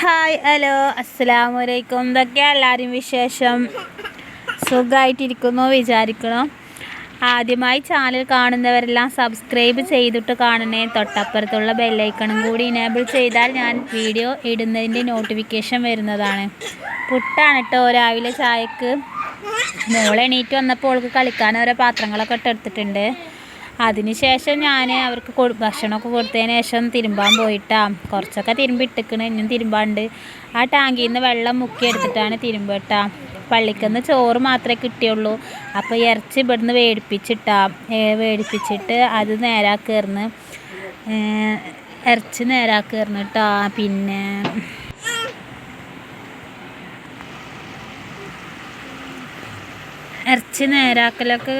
Hi hello അസ്സലാമു അലൈക്കും. എന്തൊക്കെയാണ് എല്ലാവരും വിശേഷം? സുഖമായിട്ടിരിക്കുന്നു വിചാരിക്കണം. ആദ്യമായി ചാനൽ കാണുന്നവരെല്ലാം സബ്സ്ക്രൈബ് ചെയ്തിട്ട് കാണണേ. തൊട്ടപ്പുറത്തുള്ള ബെല്ലൈക്കണും കൂടി ഇനേബിൾ ചെയ്താൽ ഞാൻ വീഡിയോ ഇടുന്നതിൻ്റെ നോട്ടിഫിക്കേഷൻ വരുന്നതാണ്. പുട്ടാണ് കേട്ടോ രാവിലെ ചായക്ക്. മോളെ എണീറ്റ് വന്നപ്പോൾ അവൾക്ക് കളിക്കാൻ ഓരോ പാത്രങ്ങളൊക്കെ എടുത്തിട്ടുണ്ട്. അതിനുശേഷം ഞാൻ അവർക്ക് ഭക്ഷണമൊക്കെ കൊടുത്തതിന് ശേഷം തിരുമ്പാൻ പോയിട്ടാണ്. കുറച്ചൊക്കെ തിരുമ്പിട്ടിക്കണ്, ഇനിയും തിരുമ്പാണ്ട്. ആ ടാങ്കിൽ നിന്ന് വെള്ളം മുക്കി എടുത്തിട്ടാണ് തിരുമ്പിട്ടാ. പള്ളിക്കുന്ന് ചോറ് മാത്രമേ കിട്ടിയുള്ളൂ. അപ്പോൾ ഇറച്ചി ഇവിടുന്ന് വേടിപ്പിച്ചിട്ട് അത് നേരാക്കയറുന്നു. ഇറച്ചി നേരാക്കയറുന്നു കേട്ടോ. പിന്നെ ഇറച്ചി നേരാക്കലൊക്കെ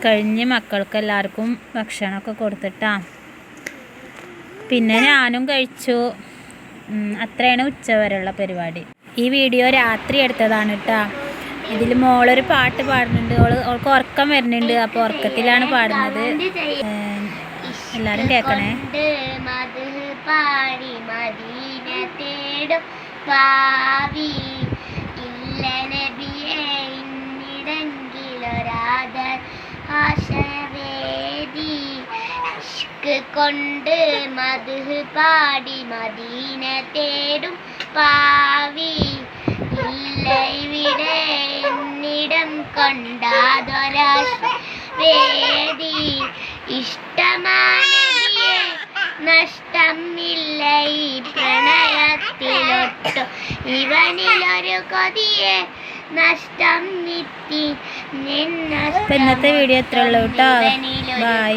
കഴിഞ്ഞ് മക്കൾക്ക് എല്ലാവർക്കും ഭക്ഷണമൊക്കെ കൊടുത്തിട്ടാണ്. പിന്നെ ഞാനും കഴിച്ചു. അത്രയാണ് ഉച്ചവരെയുള്ള പരിപാടി. ഈ വീഡിയോ രാത്രി എടുത്തതാണ് കേട്ടോ. ഇതിൽ മോളൊരു പാട്ട് പാടുന്നുണ്ട്. അവൾക്ക് ഉറക്കം വരുന്നുണ്ട്. അപ്പോൾ ഉറക്കത്തിലാണ് പാടുന്നത്. എല്ലാവരും കേൾക്കണേ. കൊണ്ട് മദ്ഹ് പാടി മദീന തേടും പാവി ഇല്ല ഇവിടെ എന്നിടം കൊണ്ടാതൊരാവേദി ഇഷ്ടമാനവിയെ നഷ്ടമില്ല ഈ പ്രണയത്തിലൊട്ടു ഇവനിലൊരു കൊതിയെ നഷ്ടം നിത്തി ഇന്നത്തെ വീഡിയോ എത്ര ഉള്ളൂ കേട്ടോ. ബൈ.